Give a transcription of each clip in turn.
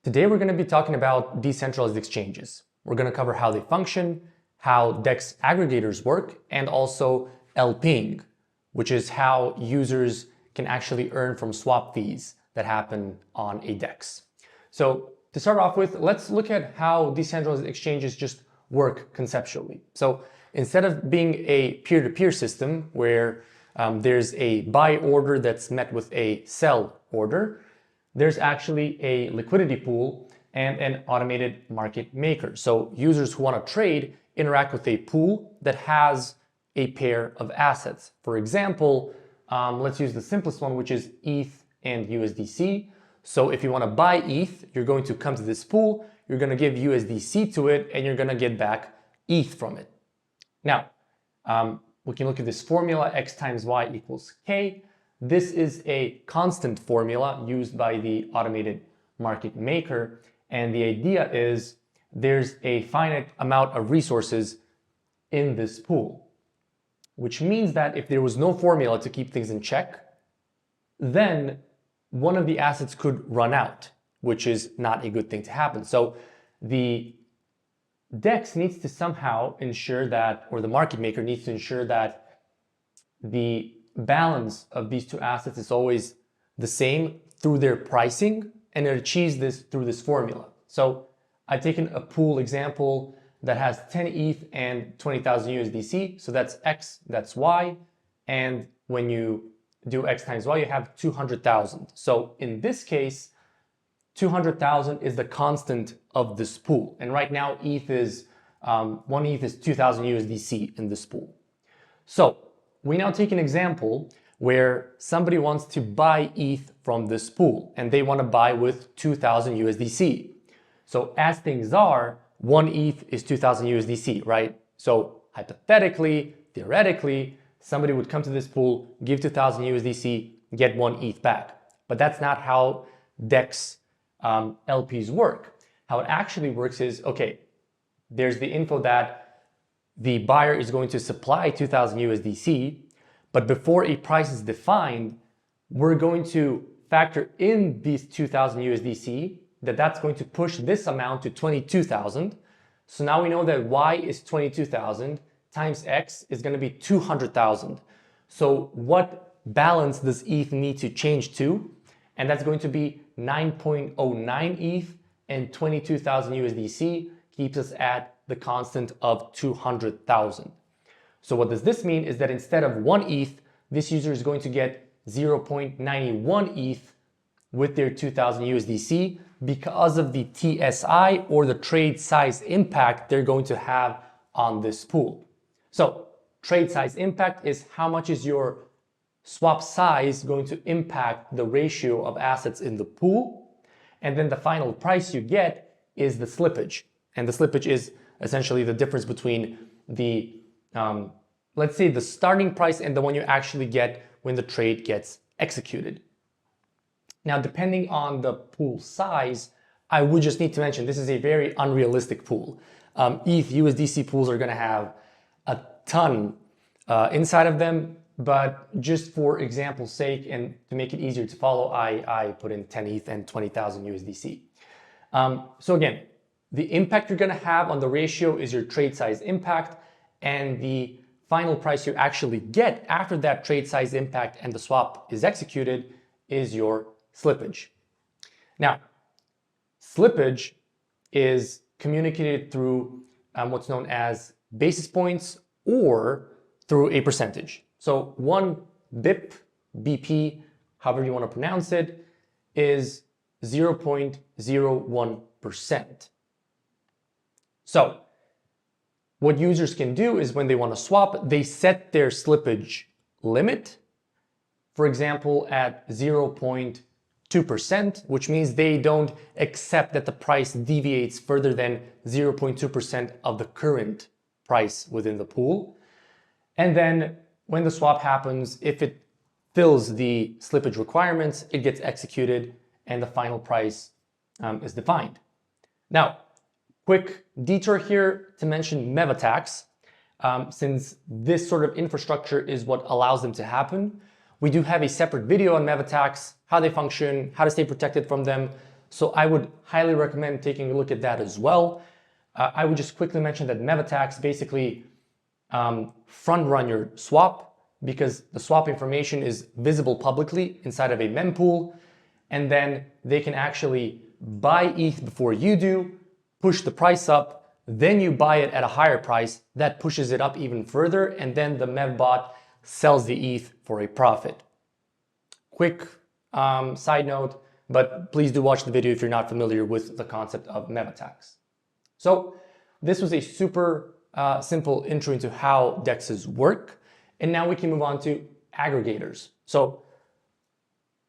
Today we're going to be talking about decentralized exchanges. We're going to cover how they function, how DEX aggregators work, and also LPing, which is how users can actually earn from swap fees that happen on a DEX. So to start off with, let's look at how decentralized exchanges just work conceptually. So instead of being a peer-to-peer system where there's a buy order that's met with a sell order, there's actually a liquidity pool and an automated market maker. So users who want to trade interact with a pool that has a pair of assets. For example, let's use the simplest one, which is ETH and USDC. So if you want to buy ETH, you're going to come to this pool, you're going to give USDC to it, and you're going to get back ETH from it. Now, we can look at this formula, X times Y equals K. This is a constant formula used by the automated market maker. And the idea is there's a finite amount of resources in this pool, which means that if there was no formula to keep things in check, then one of the assets could run out, which is not a good thing to happen. So the DEX needs to somehow ensure that, or the market maker needs to ensure that the balance of these two assets is always the same through their pricing, and it achieves this through this formula. So I've taken a pool example that has 10 ETH and 20,000 USDC. So that's X, that's Y. And when you do X times Y, you have 200,000. So in this case, 200,000 is the constant of this pool. And right now, ETH is, one ETH is 2,000 USDC in this pool. So we now take an example where somebody wants to buy ETH from this pool and they want to buy with 2,000 USDC. So as things are, one ETH is 2,000 USDC, right? So hypothetically, theoretically, somebody would come to this pool, give 2,000 USDC, get one ETH back. But that's not how DEX LPs work. How it actually works is, okay, there's the info that the buyer is going to supply 2,000 USDC, but before a price is defined, we're going to factor in these 2,000 USDC, that's going to push this amount to 22,000. So now we know that Y is 22,000 times X is going to be 200,000. So what balance does ETH need to change to? And that's going to be 9.09 ETH, and 22,000 USDC keeps us at the constant of 200,000. So what does this mean is that instead of 1 ETH, this user is going to get 0.91 ETH with their 2,000 USDC because of the TSI, or the trade size impact they're going to have on this pool. So trade size impact is how much is your swap size going to impact the ratio of assets in the pool. And then the final price you get is the slippage. And the slippage is essentially the difference between the, let's say the starting price and the one you actually get when the trade gets executed. Now, depending on the pool size, I would just need to mention this is a very unrealistic pool. ETH USDC pools are going to have a ton inside of them, but just for example's sake and to make it easier to follow, I put in 10 ETH and 20,000 USDC. So again, the impact you're going to have on the ratio is your trade size impact, and the final price you actually get after that trade size impact and the swap is executed is your slippage. Now, slippage is communicated through what's known as basis points or through a percentage. So 1 BP, however you want to pronounce it, is 0.01%. So what users can do is when they want to swap, they set their slippage limit, for example, at 0.2%, which means they don't accept that the price deviates further than 0.2% of the current price within the pool. And then when the swap happens, if it fills the slippage requirements, it gets executed and the final price is defined. Now, quick detour here to mention MEV attacks. Since this sort of infrastructure is what allows them to happen, we do have a separate video on MEV attacks, how they function, how to stay protected from them. So I would highly recommend taking a look at that as well. I would just quickly mention that MEV-attacks basically front run your swap because the swap information is visible publicly inside of a mempool, and then they can actually buy ETH before you do, push the price up, then you buy it at a higher price, that pushes it up even further, and then the MEV bot sells the ETH for a profit. Quick side note, but please do watch the video if you're not familiar with the concept of MEV-attacks. So this was a super simple intro into how DEXes work. And now we can move on to aggregators. So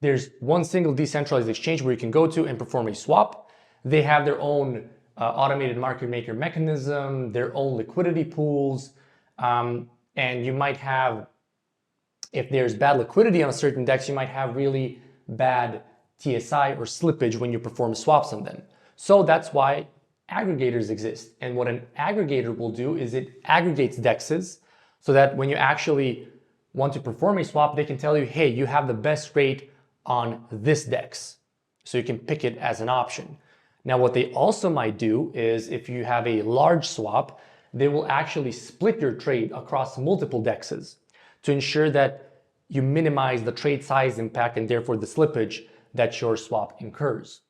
there's one single decentralized exchange where you can go to and perform a swap. They have their own automated market maker mechanism, their own liquidity pools, and you might have, if there's bad liquidity on a certain DEX, you might have really bad TSI or slippage when you perform swaps on them. So that's why aggregators exist. And what an aggregator will do is it aggregates DEXes so that when you actually want to perform a swap, they can tell you, hey, you have the best rate on this DEX. So you can pick it as an option. Now, what they also might do is if you have a large swap, they will actually split your trade across multiple DEXes to ensure that you minimize the trade size impact and therefore the slippage that your swap incurs.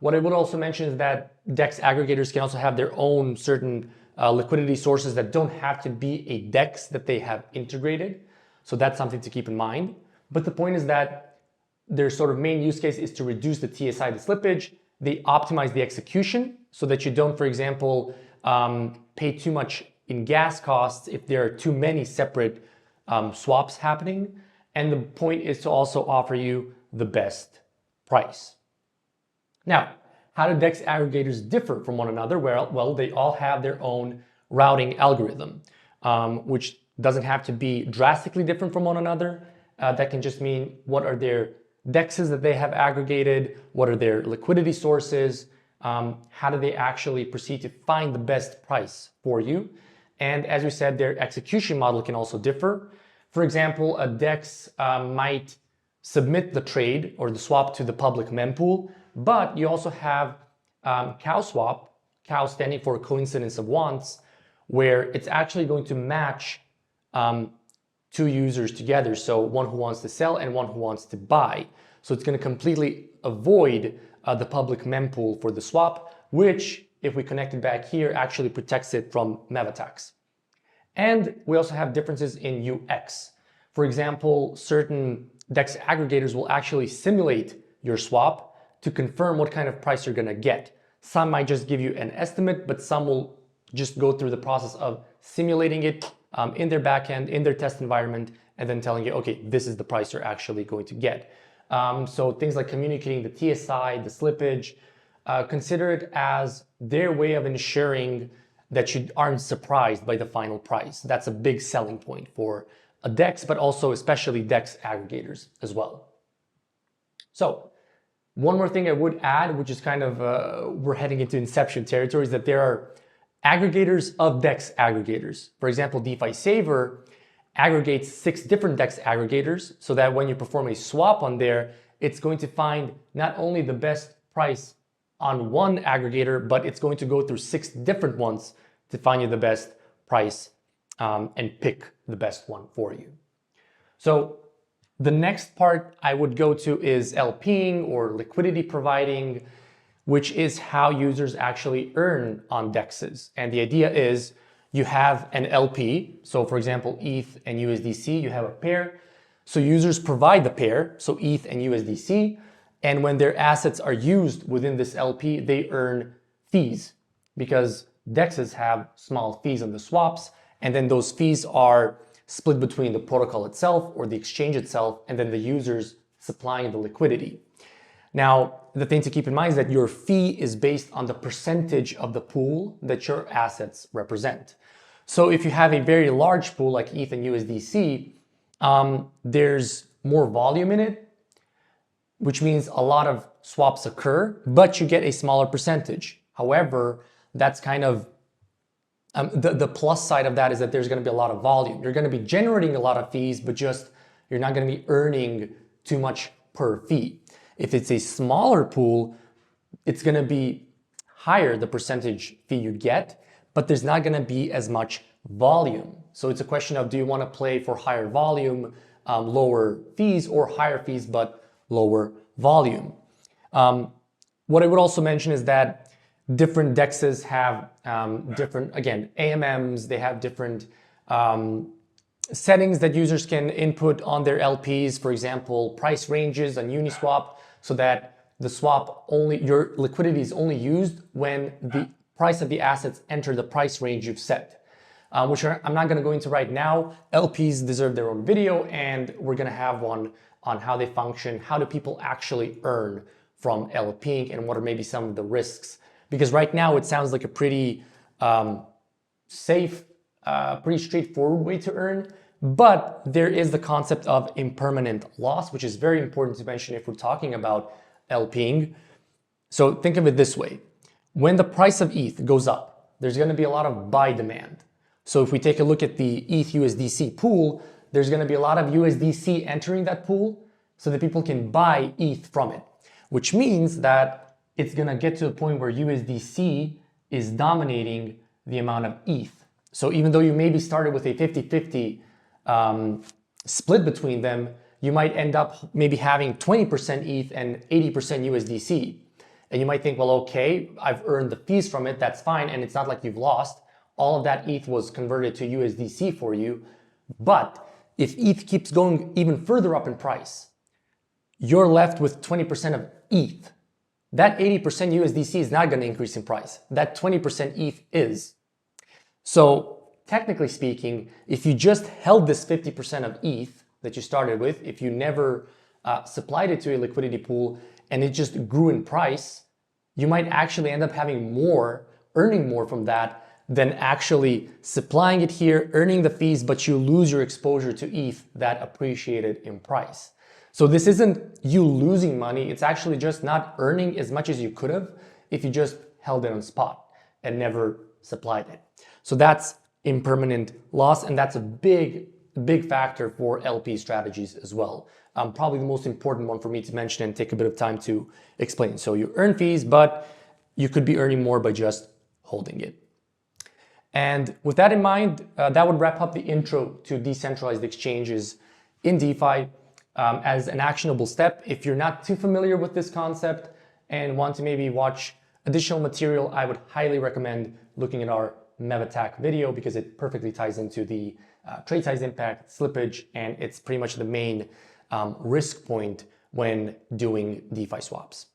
What I would also mention is that DEX aggregators can also have their own certain liquidity sources that don't have to be a DEX that they have integrated. So that's something to keep in mind. But the point is that their sort of main use case is to reduce the TSI, the slippage. They optimize the execution so that you don't, for example, pay too much in gas costs if there are too many separate swaps happening. And the point is to also offer you the best price. Now, how do DEX aggregators differ from one another? Well, they all have their own routing algorithm, which doesn't have to be drastically different from one another. That can just mean what are their DEXes that they have aggregated, what are their liquidity sources, how do they actually proceed to find the best price for you. And as we said, their execution model can also differ. For example, a DEX might submit the trade or the swap to the public mempool, but you also have cow swap, cow standing for coincidence of wants, where it's actually going to match two users together. So one who wants to sell and one who wants to buy. So it's going to completely avoid the public mempool for the swap, which if we connect it back here, actually protects it from MEV attacks. And we also have differences in UX. For example, certain DEX aggregators will actually simulate your swap to confirm what kind of price you're going to get. Some might just give you an estimate, but some will just go through the process of simulating it in their backend, in their test environment, and then telling you, okay, this is the price you're actually going to get. So things like communicating the TSI, the slippage, consider it as their way of ensuring that you aren't surprised by the final price. That's a big selling point for a DEX, but also especially DEX aggregators as well. So one more thing I would add, which is kind of, we're heading into inception territory, is that there are aggregators of DEX aggregators. For example, DeFi Saver aggregates 6 different DEX aggregators so that when you perform a swap on there, it's going to find not only the best price on one aggregator, but it's going to go through 6 different ones to find you the best price and pick the best one for you. So the next part I would go to is LPing or liquidity providing, which is how users actually earn on DEXes. And the idea is you have an LP. So for example, ETH and USDC, you have a pair. So users provide the pair, so ETH and USDC. And when their assets are used within this LP, they earn fees because DEXes have small fees on the swaps. And then those fees are split between the protocol itself or the exchange itself, and then the users supplying the liquidity. Now, the thing to keep in mind is that your fee is based on the percentage of the pool that your assets represent. So if you have a very large pool like ETH and USDC, there's more volume in it, which means a lot of swaps occur, but you get a smaller percentage. However, that's kind of the plus side of that is that there's going to be a lot of volume. You're going to be generating a lot of fees, but just you're not going to be earning too much per fee. If it's a smaller pool, it's going to be higher, the percentage fee you get, but there's not going to be as much volume. So it's a question of, do you want to play for higher volume, lower fees, or higher fees but lower volume? What I would also mention is that different DEXes have different, again, AMMs, they have different settings that users can input on their LPs. For example, price ranges on Uniswap, so that the swap your liquidity is only used when the price of the assets enter the price range you've set, which I'm not going to go into right now. LPs deserve their own video, and we're going to have one on how they function, how do people actually earn from LPing, and what are maybe some of the risks. Because right now it sounds like a pretty safe, pretty straightforward way to earn, but there is the concept of impermanent loss, which is very important to mention if we're talking about LPing. So think of it this way. When the price of ETH goes up, there's going to be a lot of buy demand. So if we take a look at the ETH USDC pool, there's going to be a lot of USDC entering that pool so that people can buy ETH from it, which means that it's going to get to a point where USDC is dominating the amount of ETH. So even though you maybe started with a 50-50 split between them, you might end up maybe having 20% ETH and 80% USDC. And you might think, well, okay, I've earned the fees from it, that's fine, and it's not like you've lost. All of that ETH was converted to USDC for you. But if ETH keeps going even further up in price, you're left with 20% of ETH. That 80% USDC is not going to increase in price. That 20% ETH is. So technically speaking, if you just held this 50% of ETH that you started with, if you never supplied it to a liquidity pool and it just grew in price, you might actually end up having more, earning more from that than actually supplying it here, earning the fees, but you lose your exposure to ETH that appreciated in price. So this isn't you losing money, it's actually just not earning as much as you could have if you just held it on spot and never supplied it. So that's impermanent loss, and that's a big factor for LP strategies as well. Probably the most important one for me to mention and take a bit of time to explain. So you earn fees, but you could be earning more by just holding it. And with that in mind, that would wrap up the intro to decentralized exchanges in DeFi. As an actionable step, if you're not too familiar with this concept and want to maybe watch additional material, I would highly recommend looking at our MEV-attack video, because it perfectly ties into the trade size impact, slippage, and it's pretty much the main risk point when doing DeFi swaps.